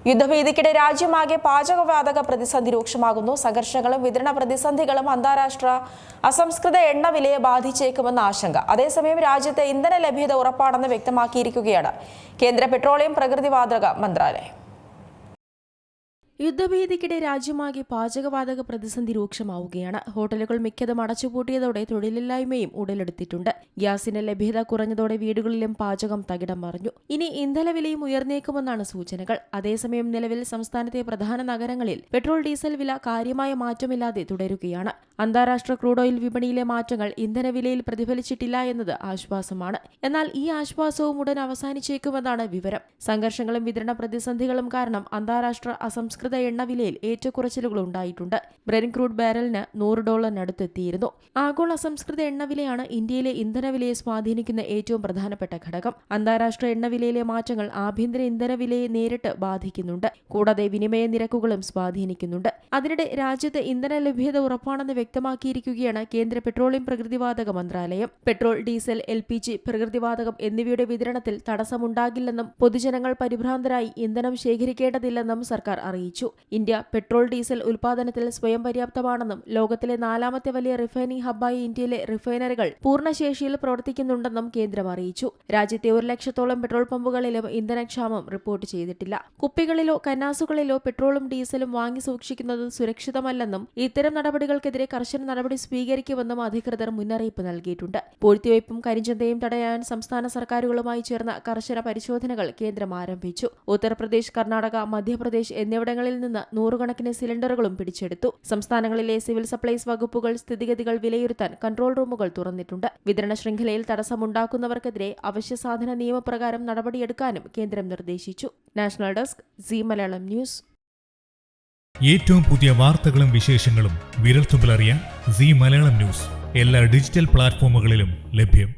യുദ്ധഭീതിക്കിടെ രാജ്യമാകെ പാചകവാതക പ്രതിസന്ധി രൂക്ഷമാകുന്നു. സംഘർഷങ്ങളും വിതരണ പ്രതിസന്ധികളും അന്താരാഷ്ട്ര അസംസ്കൃത എണ്ണ വിലയെ ബാധിച്ചേക്കുമെന്ന ആശങ്ക. അതേസമയം രാജ്യത്തെ ഇന്ധന ലഭ്യത ഉറപ്പാണെന്ന് വ്യക്തമാക്കിയിരിക്കുകയാണ് കേന്ദ്ര പെട്രോളിയം പ്രകൃതിവാതക മന്ത്രാലയം. യുദ്ധഭീതിക്കിടെ രാജ്യമാകെ പാചകവാതക പ്രതിസന്ധി രൂക്ഷമാവുകയാണ്. ഹോട്ടലുകൾ മിക്കതും അടച്ചുപൂട്ടിയതോടെ തൊഴിലില്ലായ്മയും ഉടലെടുത്തിട്ടുണ്ട്. ഗ്യാസിന്റെ ലഭ്യത കുറഞ്ഞതോടെ വീടുകളിലും പാചകം തകിടം മറിഞ്ഞു. ഇനി ഇന്ധനവിലയും ഉയർന്നേക്കുമെന്നാണ് സൂചനകൾ. അതേസമയം നിലവിൽ സംസ്ഥാനത്തെ പ്രധാന നഗരങ്ങളിൽ പെട്രോൾ ഡീസൽ വില കാര്യമായ മാറ്റമില്ലാതെ തുടരുകയാണ്. അന്താരാഷ്ട്ര ക്രൂഡ് ഓയിൽ വിപണിയിലെ മാറ്റങ്ങൾ ഇന്ധനവിലയിൽ പ്രതിഫലിച്ചിട്ടില്ല എന്നത് ആശ്വാസമാണ്. എന്നാൽ ഈ ആശ്വാസവും ഉടൻ അവസാനിച്ചേക്കുമെന്നാണ് വിവരം. സംഘർഷങ്ങളും വിതരണ പ്രതിസന്ധികളും കാരണം അന്താരാഷ്ട്ര അസംസ്കൃത എണ്ണവിലയിൽ ഏറ്റക്കുറച്ചിലുകൾ ഉണ്ടായിട്ടുണ്ട്. ബ്രെന്റ് ക്രൂഡ് ബാരലിന് $100 ആഗോള അസംസ്കൃത എണ്ണവിലയാണ് ഇന്ത്യയിലെ ഇന്ധനവിലയെ സ്വാധീനിക്കുന്ന ഏറ്റവും പ്രധാനപ്പെട്ട ഘടകം. അന്താരാഷ്ട്ര എണ്ണവിലയിലെ മാറ്റങ്ങൾ ആഭ്യന്തര ഇന്ധനവിലയെ നേരിട്ട് ബാധിക്കുന്നുണ്ട്. കൂടാതെ വിനിമയ നിരക്കുകളും സ്വാധീനിക്കുന്നുണ്ട്. അതിനിടെ രാജ്യത്ത് ഇന്ധന ലഭ്യത ഉറപ്പാണെന്ന് വ്യക്തമാക്കിയിരിക്കുകയാണ് കേന്ദ്ര പെട്രോളിയം പ്രകൃതിവാതക മന്ത്രാലയം. പെട്രോൾ, ഡീസൽ, LPG, പ്രകൃതിവാതകം എന്നിവയുടെ വിതരണത്തിൽ തടസ്സമുണ്ടാകില്ലെന്നും പൊതുജനങ്ങൾ പരിഭ്രാന്തരായി ഇന്ധനം ശേഖരിക്കേണ്ടതില്ലെന്നും സർക്കാർ അറിയിച്ചു. ഇന്ത്യ പെട്രോൾ, ഡീസൽ ഉൽപാദനത്തിൽ സ്വയം പര്യാപ്തമാണെന്നും ലോകത്തിലെ 4ാമത്തെ വലിയ റിഫൈനിംഗ് ഹബ്ബായ ഇന്ത്യയിലെ റിഫൈനറികൾ പൂർണ്ണശേഷിയിൽ പ്രവർത്തിക്കുന്നുണ്ടെന്നും കേന്ദ്രം അറിയിച്ചു. രാജ്യത്തെ 1 ലക്ഷത്തോളം പെട്രോൾ പമ്പുകളിലും ഇന്ധനക്ഷാമം റിപ്പോർട്ട് ചെയ്തിട്ടില്ല. കുപ്പികളിലോ കന്നാസുകളിലോ പെട്രോളും ഡീസലും വാങ്ങി സൂക്ഷിക്കുന്നത് സുരക്ഷിതമല്ലെന്നും ഇത്തരം നടപടികൾക്കെതിരെ കർശന നടപടി സ്വീകരിക്കുമെന്നും അധികൃതർ മുന്നറിയിപ്പ് നൽകിയിട്ടുണ്ട്. പൂഴ്ത്തിവയ്പും കരിഞ്ചന്തയും തടയാൻ സംസ്ഥാന സർക്കാരുകളുമായി ചേർന്ന കർശന പരിശോധനകൾ കേന്ദ്രം ആരംഭിച്ചു. ഉത്തർപ്രദേശ്, കർണാടക, മധ്യപ്രദേശ് എന്നിവിടങ്ങളിൽ നിന്ന് നൂറുകണക്കിന് സിലിണ്ടറുകളും പിടിച്ചെടുത്തു. സംസ്ഥാനങ്ങളിലെ സിവിൽ സപ്ലൈസ് വകുപ്പുകൾ സ്ഥിതിഗതികൾ വിലയിരുത്താൻ കൺട്രോൾ റൂമുകൾ തുറന്നിട്ടുണ്ട്. വിതരണ ശൃംഖലയിൽ തടസ്സമുണ്ടാക്കുന്നവർക്കെതിരെ അവശ്യ സാധന നിയമപ്രകാരം നടപടിയെടുക്കാനും കേന്ദ്രം നിർദ്ദേശിച്ചു. National desk, Zee Malayalam news. ഏറ്റവും പുതിയ വാർത്തകളും വിശേഷങ്ങളും വിരൽത്തുമ്പിലറിയാൻ സീ മലയാളം ന്യൂസ് എല്ലാ ഡിജിറ്റൽ പ്ലാറ്റ്ഫോമുകളിലും ലഭ്യം.